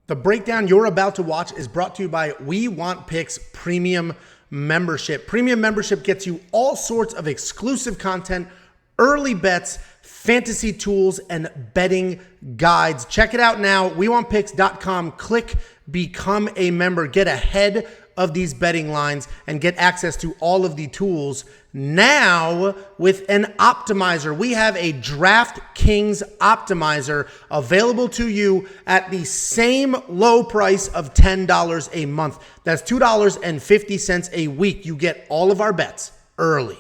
The breakdown you're about to watch is brought to you by We Want Picks Premium Membership. Premium membership gets you all sorts of exclusive content, early bets, fantasy tools, and betting guides. Check it out now, WeWantPicks.com. Click Become a Member. Get ahead of these betting lines and get access to all of the tools now with an optimizer. We have a DraftKings optimizer available to you at the same low price of $10 a month. That's $2.50 a week. You get all of our bets early,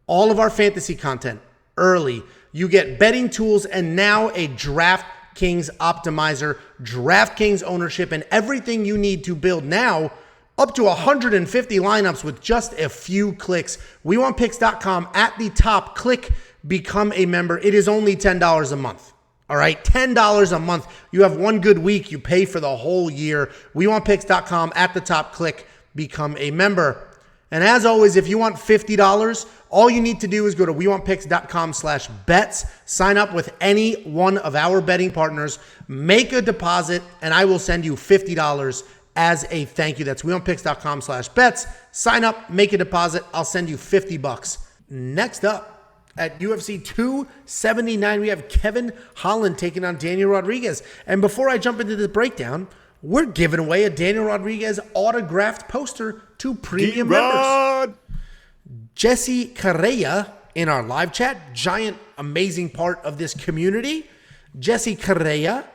all of our fantasy content early. You get betting tools and now a DraftKings optimizer, DraftKings ownership, and everything you need to build now up to 150 lineups with just a few clicks. WeWantPicks.com at the top. Click Become a Member. It is only $10 a month. All right, $10 a month. You have one good week. You pay for the whole year. WeWantPicks.com at the top. Click Become a Member. And as always, if you want $50, all you need to do is go to WeWantPicks.com/bets. Sign up with any one of our betting partners. Make a deposit, and I will send you $50 as a thank you. That's WeWantPicks.com/bets. Sign up, make a deposit. I'll send you $50. Next up at UFC 279, we have Kevin Holland taking on Daniel Rodriguez. And before I jump into the breakdown, we're giving away a Daniel Rodriguez autographed poster to premium members. Jesse Correa in our live chat, giant, amazing part of this community. Jesse Correa.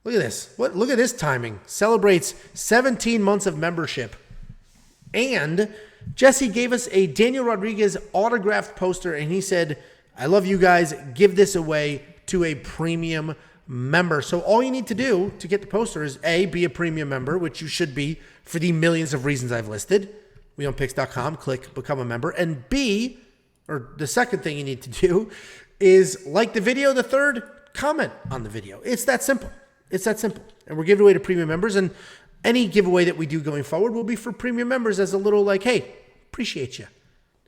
Look at this. Look at this timing. Celebrates 17 months of membership. And Jesse gave us a Daniel Rodriguez autographed poster, and he said, I love you guys. Give this away to a premium member. So all you need to do to get the poster is A, be a premium member, which you should be for the millions of reasons I've listed. WeOwnPicks.com, click Become a Member. And B, or the second thing you need to do is like the video. The third, comment on the video. It's that simple. It's that simple. And we're giving away to premium members, and any giveaway that we do going forward will be for premium members as a little like, hey, appreciate you.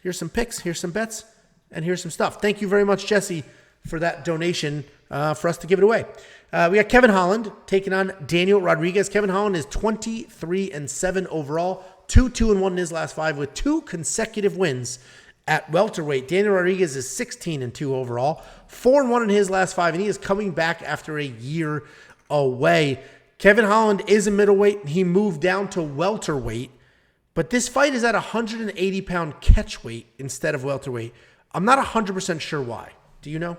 Here's some picks, here's some bets, and here's some stuff. Thank you very much, Jesse, for that donation for us to give it away. We got Kevin Holland taking on Daniel Rodriguez. Kevin Holland is 23-7 overall, 2-2-1 in his last 5 with 2 consecutive wins at welterweight. Daniel Rodriguez is 16-2 overall, 4-1 in his last 5, and he is coming back after a year away. Kevin Holland is a middleweight. He moved down to welterweight, but this fight is at 180-pound catch weight instead of welterweight. I'm not 100% sure why. Do you know?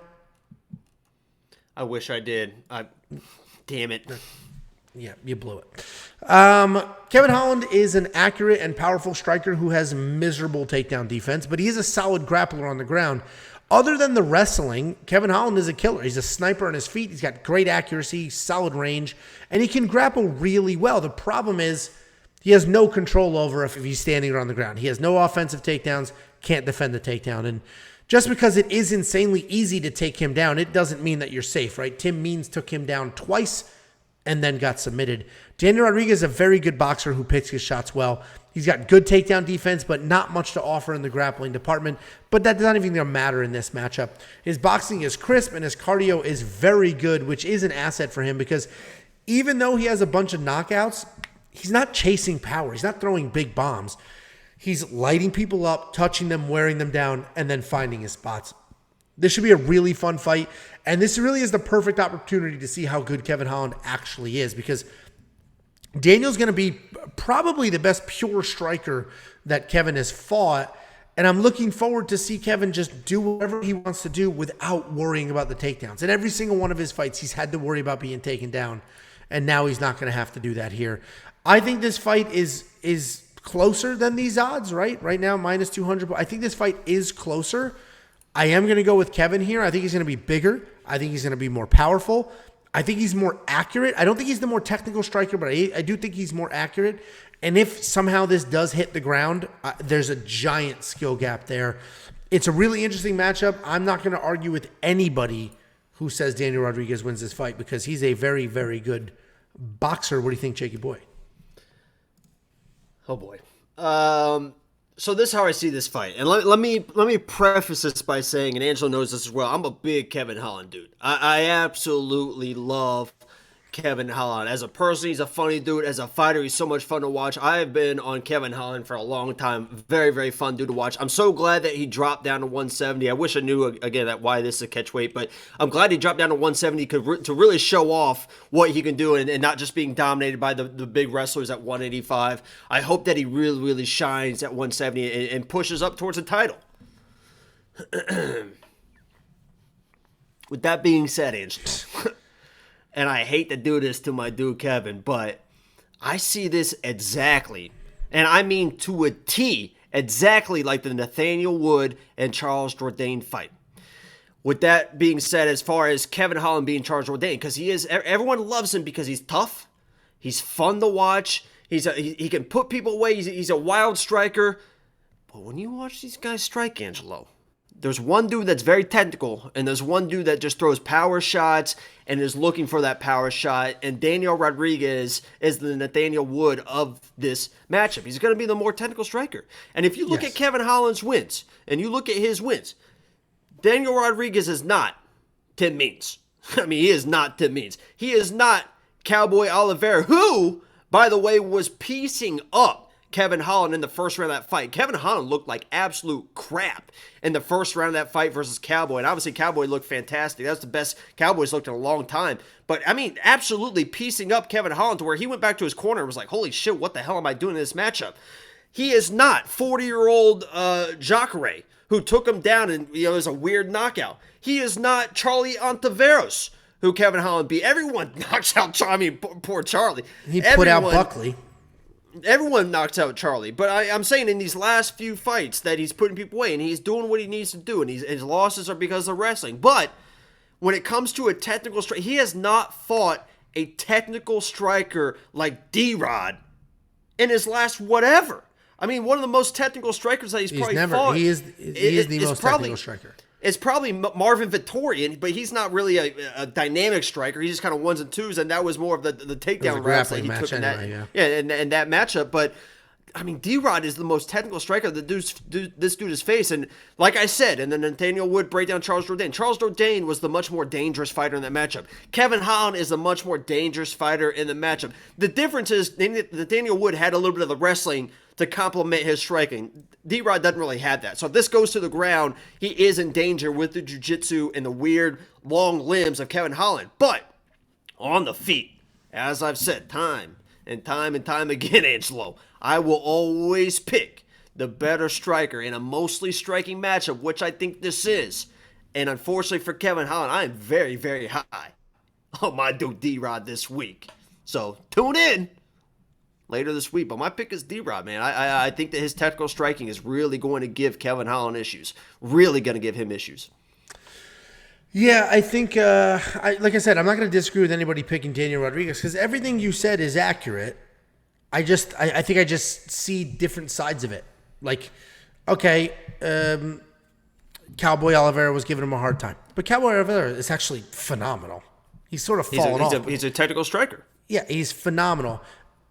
I wish I did. Damn it. Yeah, you blew it. Kevin Holland is an accurate and powerful striker who has miserable takedown defense, but he is a solid grappler on the ground. Other than the wrestling, Kevin Holland is a killer. He's a sniper on his feet. He's got great accuracy, solid range, and he can grapple really well. The problem is he has no control over if he's standing around the ground. He has no offensive takedowns, can't defend the takedown. And just because it is insanely easy to take him down, it doesn't mean that you're safe, right? Tim Means took him down twice and then got submitted. Daniel Rodriguez is a very good boxer who picks his shots well. He's got good takedown defense, but not much to offer in the grappling department. But that's not even going to matter in this matchup. His boxing is crisp and his cardio is very good, which is an asset for him because even though he has a bunch of knockouts, he's not chasing power. He's not throwing big bombs. He's lighting people up, touching them, wearing them down, and then finding his spots. This should be a really fun fight, and this really is the perfect opportunity to see how good Kevin Holland actually is because Daniel's going to be probably the best pure striker that Kevin has fought, and I'm looking forward to see Kevin just do whatever he wants to do without worrying about the takedowns. In every single one of his fights, he's had to worry about being taken down, and now he's not going to have to do that here. I think this fight is closer than these odds, right? Right now, minus 200. But I think this fight is closer. I am going to go with Kevin here. I think he's going to be bigger. I think he's going to be more powerful. I think he's more accurate. I don't think he's the more technical striker, but I do think he's more accurate. And if somehow this does hit the ground, there's a giant skill gap there. It's a really interesting matchup. I'm not going to argue with anybody who says Daniel Rodriguez wins this fight because he's a very, very good boxer. What do you think, Jakey boy? Oh boy. So this is how I see this fight. And let me preface this by saying, and Angelo knows this as well, I'm a big Kevin Holland dude. I absolutely love Kevin Holland. As a person, he's a funny dude. As a fighter, he's so much fun to watch. I have been on Kevin Holland for a long time. Very, very fun dude to watch. I'm so glad that he dropped down to 170. I wish I knew, again, that why this is a catch weight, but I'm glad he dropped down to 170 to really show off what he can do and not just being dominated by the big wrestlers at 185. I hope that he really, really shines at 170 and pushes up towards the title. With that being said, Angelo, and I hate to do this to my dude Kevin, but I see this exactly, and I mean to a T, exactly like the Nathaniel Wood and Charles Jourdain fight. With that being said, as far as Kevin Holland being Charles Jourdain, because everyone loves him because he's tough, he's fun to watch, he can put people away, he's a wild striker. But when you watch these guys strike, Angelo, there's one dude that's very technical, and there's one dude that just throws power shots and is looking for that power shot, and Daniel Rodriguez is the Nathaniel Wood of this matchup. He's going to be the more technical striker. And if you look at Kevin Holland's wins, and you look at his wins, Daniel Rodriguez is not Tim Means. I mean, he is not Tim Means. He is not Cowboy Oliveira, who, by the way, was piecing up Kevin Holland in the first round of that fight. Kevin Holland looked like absolute crap in the first round of that fight versus Cowboy. And obviously Cowboy looked fantastic. That's the best Cowboy's looked in a long time. But I mean, absolutely piecing up Kevin Holland to where he went back to his corner and was like, holy shit, what the hell am I doing in this matchup? He is not 40-year-old Jacare, who took him down and, it was a weird knockout. He is not Charlie Ontiveros, who Kevin Holland beat. Everyone knocks out Charlie. I mean, poor Charlie. He put out Buckley. Everyone knocks out Charlie, but I'm saying in these last few fights that he's putting people away and he's doing what he needs to do, and his losses are because of wrestling. But when it comes to a technical strike, he has not fought a technical striker like D-Rod in his last whatever. I mean, one of the most technical strikers that he's probably fought. He is the most technical striker. It's probably Marvin Vittori, but he's not really a dynamic striker. He's just kind of ones and twos, and that was more of the takedown routes that he took in that, in that matchup. But I mean, D-Rod is the most technical striker that this dude has faced. And like I said, and then Nathaniel Wood break down Charles Jourdain. Charles Jourdain was the much more dangerous fighter in that matchup. Kevin Holland is a much more dangerous fighter in the matchup. The difference is Nathaniel Wood had a little bit of the wrestling to complement his striking. D-Rod doesn't really have that. So if this goes to the ground, he is in danger with the jiu-jitsu and the weird long limbs of Kevin Holland. But on the feet, as I've said time and time again, Angelo, I will always pick the better striker in a mostly striking matchup, which I think this is. And unfortunately for Kevin Holland, I am very, very high on my dude D-Rod this week. So tune in later this week. But my pick is D-Rod, man. I think that his technical striking is really going to give Kevin Holland issues. Really going to give him issues. Yeah, I think, like I said, I'm not going to disagree with anybody picking Daniel Rodriguez because everything you said is accurate. I think I just see different sides of it. Like, okay, Cowboy Oliveira was giving him a hard time. But Cowboy Oliveira is actually phenomenal. He's sort of fallen off. He's a technical striker. Yeah, he's phenomenal.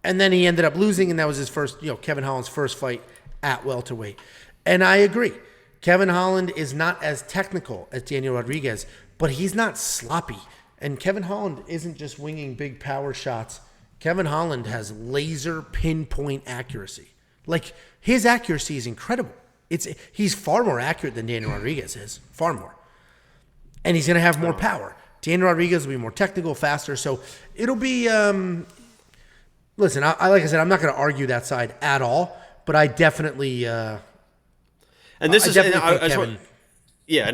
And then he ended up losing, and that was his first, Kevin Holland's first fight at welterweight. And I agree. Kevin Holland is not as technical as Daniel Rodriguez, but he's not sloppy. And Kevin Holland isn't just winging big power shots. Kevin Holland has laser pinpoint accuracy. Like, his accuracy is incredible. He's far more accurate than Daniel Rodriguez is. Far more. And he's going to have more power. Daniel Rodriguez will be more technical, faster. So it'll be... Listen, like I said, I'm not going to argue that side at all, but I definitely... and this is... And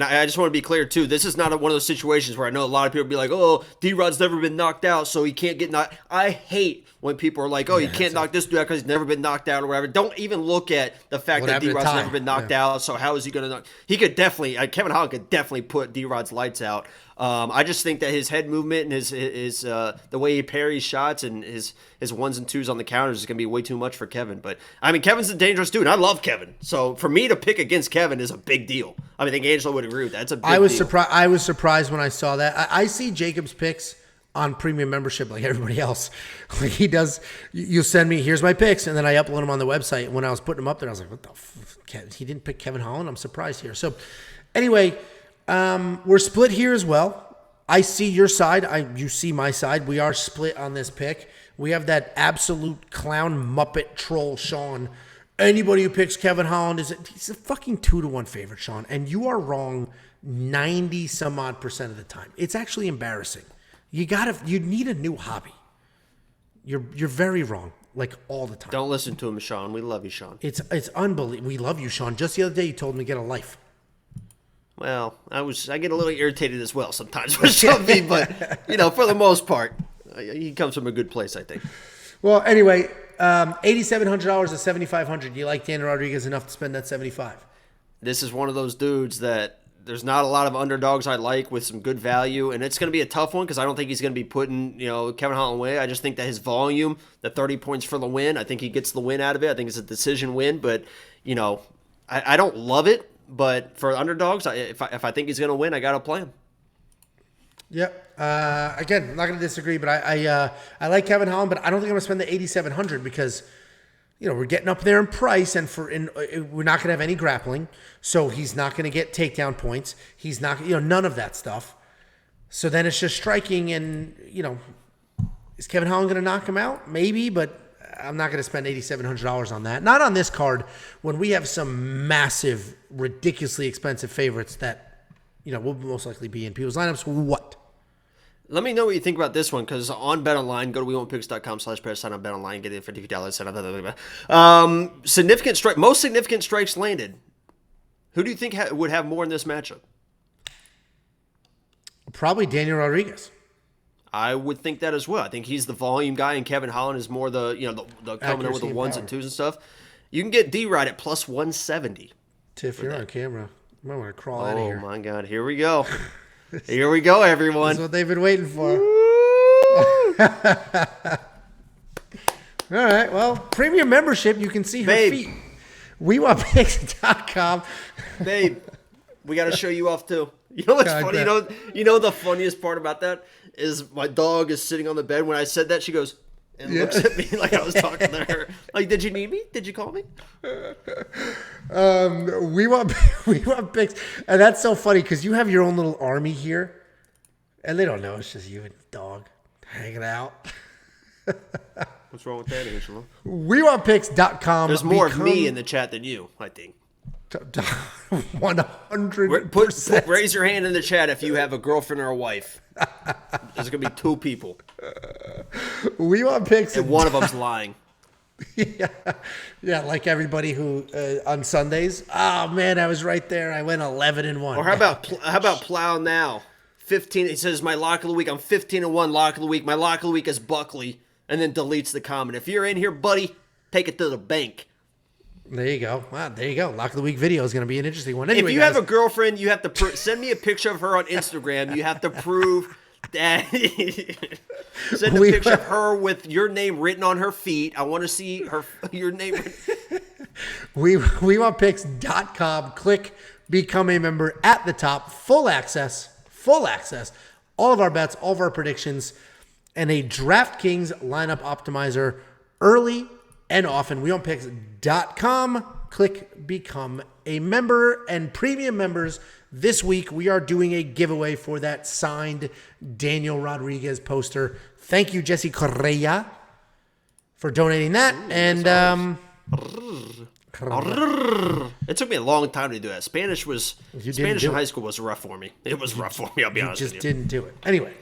I just want to be clear, too. This is not one of those situations where I know a lot of people be like, oh, D-Rod's never been knocked out, so he can't get knocked. I hate when people are like, oh, you can't knock this dude out because he's never been knocked out or whatever. Don't even look at the fact that D-Rod's never been knocked out, so how is he going to knock? He could definitely... Kevin Holland could definitely put D-Rod's lights out. I just think that his head movement and his the way he parries shots and his ones and twos on the counters is going to be way too much for Kevin. But, I mean, Kevin's a dangerous dude. I love Kevin. So, for me to pick against Kevin is a big deal. I mean, I think Angelo would agree with that. It's a big deal. I was surprised when I saw that. I see Jacob's picks on premium membership like everybody else. Like he does. You send me, here's my picks, and then I upload them on the website. And when I was putting them up there, I was like, what the f-? He didn't pick Kevin Holland? I'm surprised here. So, anyway... we're split here as well. I see your side. You see my side. We are split on this pick. We have that absolute clown Muppet troll, Sean. Anybody who picks Kevin Holland he's a fucking 2-1 favorite, Sean. And you are wrong 90 some odd percent of the time. It's actually embarrassing. You need a new hobby. You're very wrong, like all the time. Don't listen to him, Sean. We love you, Sean. It's unbelievable. We love you, Sean. Just the other day, you told me to get a life. Well, I get a little irritated as well sometimes with something, but for the most part, he comes from a good place, I think. Well, anyway, $8,700 to $7,500. Do you like Daniel Rodriguez enough to spend that $75? This is one of those dudes that there's not a lot of underdogs I like with some good value, and it's going to be a tough one because I don't think he's going to be putting Kevin Holland away. I just think that his volume, the 30 points for the win, I think he gets the win out of it. I think it's a decision win, but I don't love it. But for underdogs, if I think he's going to win, I got to play him. Yep. Again, I'm not going to disagree, but I like Kevin Holland, but I don't think I'm going to spend the $8,700 because we're getting up there in price, and we're not going to have any grappling, so he's not going to get takedown points. He's not, none of that stuff. So then it's just striking, and is Kevin Holland going to knock him out? Maybe, but I'm not going to spend $8,700 on that. Not on this card when we have some massive, ridiculously expensive favorites that will most likely be in people's lineups. What? Let me know what you think about this one, because on BetOnline, go to WeWantPicks.com/pair, sign up BetOnline, get in for $50, sign up. Most significant strikes landed. Who do you think would have more in this matchup? Probably Daniel Rodriguez. I would think that as well. I think he's the volume guy, and Kevin Holland is more the coming in with the ones and twos and stuff. You can get D-Ride at plus 170. Tiff, you're on camera. You might want to crawl out of here. Oh my God, here we go. Here we go, everyone. That's what they've been waiting for. All right, well, premium membership, you can see her feet. WeWantPicks.com. Babe, we got to show you off too. You know what's funny? You know the funniest part about that is my dog is sitting on the bed. When I said that, she goes and looks at me like I was talking to her. Like, did you need me? Did you call me? We want picks, and that's so funny because you have your own little army here, and they don't know it's just you and the dog hanging out. What's wrong with that, Angela? WeWantPicks.com. There's more of me in the chat than you, I think. 100%. Raise your hand in the chat if you have a girlfriend or a wife. There's gonna be 2 people. We want picks, and one of them's lying. Yeah, like everybody who on Sundays. Oh man, I was right there. I went 11-1. Or how about Plow now? 15. He says my lock of the week. I'm 15-1 lock of the week. My lock of the week is Buckley, and then deletes the comment. If you're in here, buddy, take it to the bank. There you go. Wow, there you go. Lock of the week video is going to be an interesting one. Anyway, if you have a girlfriend, you have to send me a picture of her on Instagram. You have to prove that. Send a picture of her with your name written on her feet. I want to see your name written. WeWantPicks.com. Click become a member at the top. Full access. All of our bets, all of our predictions, and a DraftKings lineup optimizer early and often. WeWantPicks.com. Click become a member. And premium members, this week we are doing a giveaway for that signed Daniel Rodriguez poster. Thank you, Jesse Correa, for donating that. And it took me a long time to do that. Spanish in high school was rough for me. It was rough for me, I'll be honest with you. You just didn't do it. Anyway.